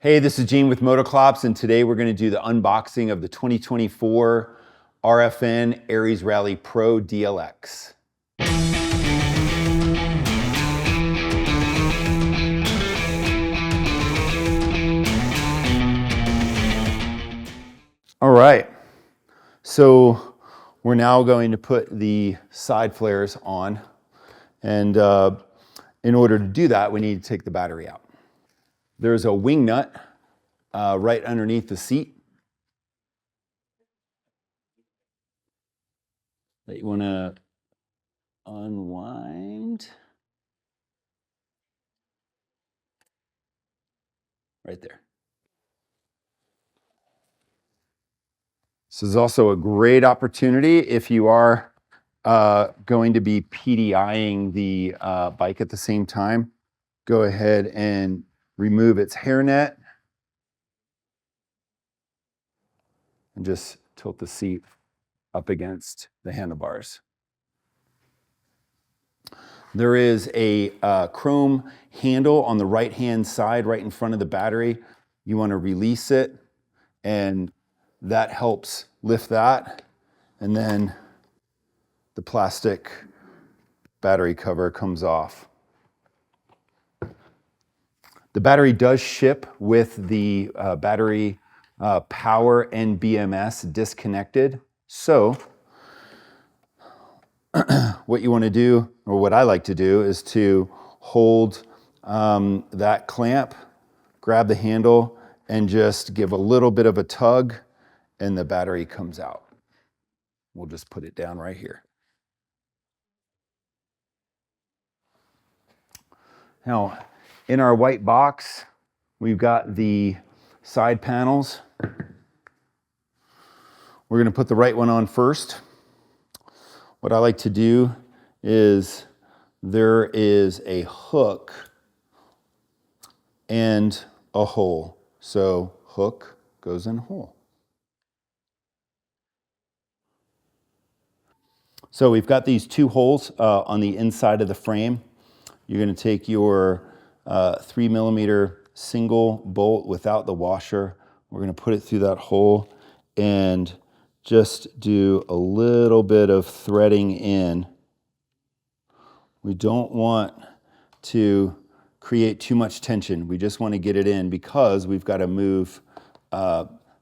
Hey, this is Gene with Motoclops, and today we're going to do the unboxing of the 2024 RFN Ares Rally Pro DLX. All right, so we're now going to put the side flares on, and in order to do that, we need to take the battery out. There's a wing nut right underneath the seat that you want to unwind right there. This is also a great opportunity if you are going to be PDIing the bike at the same time. Go ahead and remove its hairnet and just tilt the seat up against the handlebars. There is a chrome handle on the right-hand side, right in front of the battery. You want to release it, and that helps lift that. And then the plastic battery cover comes off. The battery does ship with the battery power and BMS disconnected. So what you want to do, or what I like to do, is to hold that clamp, grab the handle, and just give a little bit of a tug, and the battery comes out. We'll just put it down right here. Now, in our white box, we've got the side panels. We're going to put the right one on first. What I like to do is there is a hook and a hole. So hook goes in hole. So we've got these two holes on the inside of the frame. You're going to take your 3mm single bolt without the washer. We're going to put it through that hole and just do a little bit of threading in. We don't want to create too much tension. We just want to get it in because we've got to move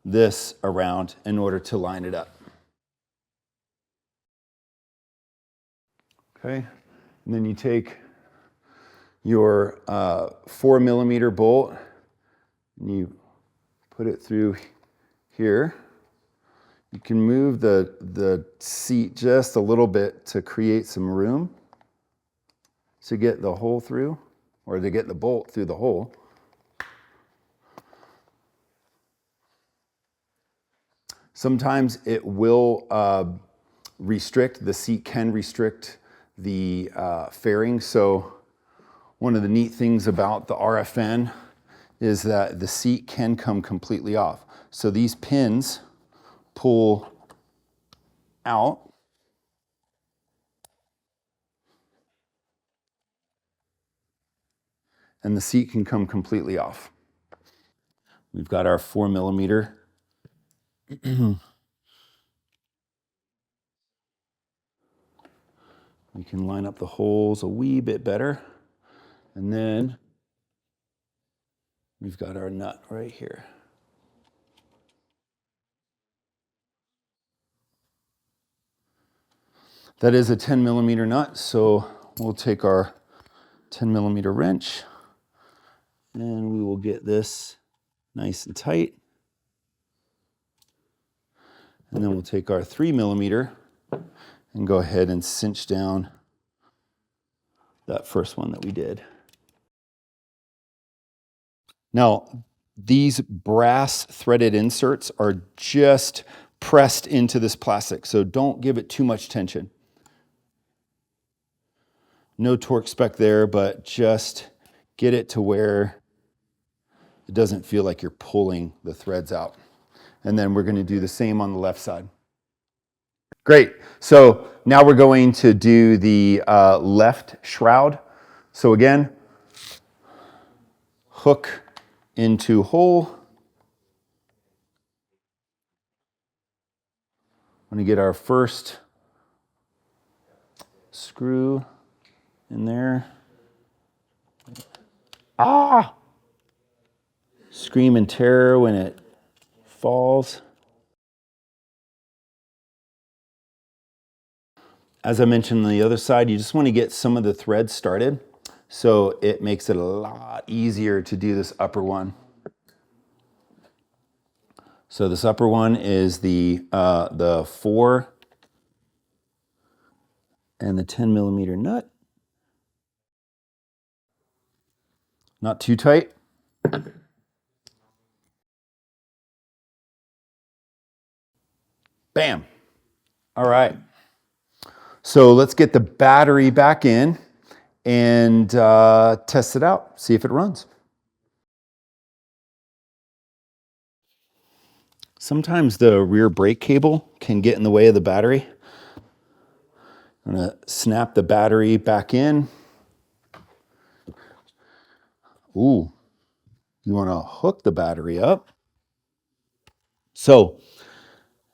this around in order to line it up. Okay, and then you take your 4mm bolt and you put it through here. You can move the seat just a little bit to create some room to get the hole through, or to get the bolt through the hole. Sometimes it will restrict, the seat can restrict the fairing. So one of the neat things about the RFN is that the seat can come completely off. So these pins pull out and the seat can come completely off. We've got our 4mm. We can line up the holes a wee bit better. And then we've got our nut right here. That is a 10mm nut, so we'll take our 10mm wrench and we will get this nice and tight. And then we'll take our 3mm and go ahead and cinch down that first one that we did. Now, these brass threaded inserts are just pressed into this plastic, so don't give it too much tension. No torque spec there, but just get it to where it doesn't feel like you're pulling the threads out. And then we're going to do the same on the left side. Great. So now we're going to do the left shroud. So again, hook into hole. I'm going to get our first screw in there. Ah! Scream in terror when it falls. As I mentioned on the other side, you just want to get some of the threads started so it makes it a lot easier to do this upper one. So this upper one is the 4 and the 10 millimeter nut. Not too tight. Bam. All right. So let's get the battery back in and test it out, see if it runs. Sometimes the rear brake cable can get in the way of the battery. I'm going to snap the battery back in. Ooh, you want to hook the battery up. So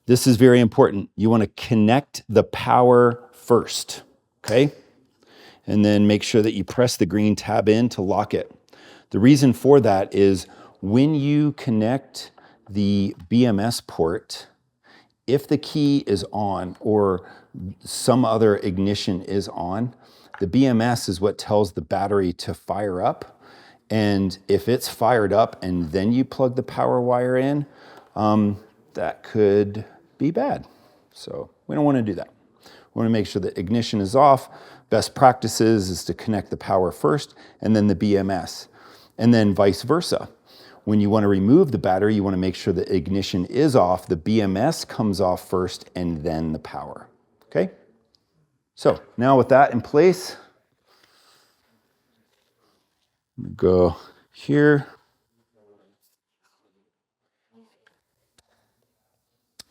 this is very important. You want to connect the power first, okay? And then make sure that you press the green tab in to lock it. The reason for that is when you connect the BMS port, if the key is on or some other ignition is on, the BMS is what tells the battery to fire up. And if it's fired up and then you plug the power wire in, that could be bad. So we don't want to do that. We want to make sure that ignition is off. Best practices is to connect the power first and then the BMS, and then vice versa. When you want to remove the battery, you want to make sure the ignition is off, the BMS comes off first, and then the power, okay? So now with that in place, I'm gonna go here,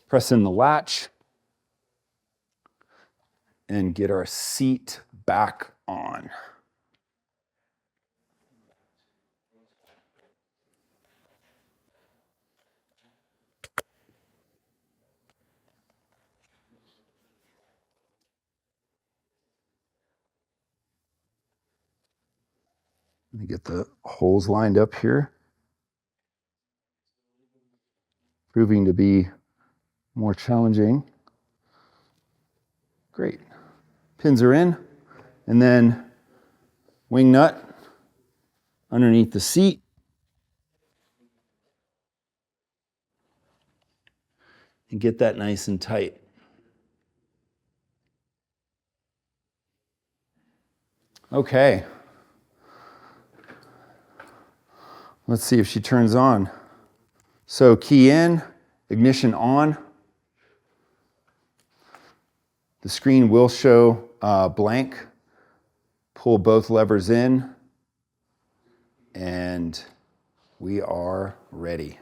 press in the latch, and get our seat back on. Let me get the holes lined up here. Proving to be more challenging. Great. Pins are in, and then wing nut underneath the seat. And get that nice and tight. Okay. Let's see if she turns on. So key in, ignition on. The screen will show blank. Pull both levers in, and we are ready.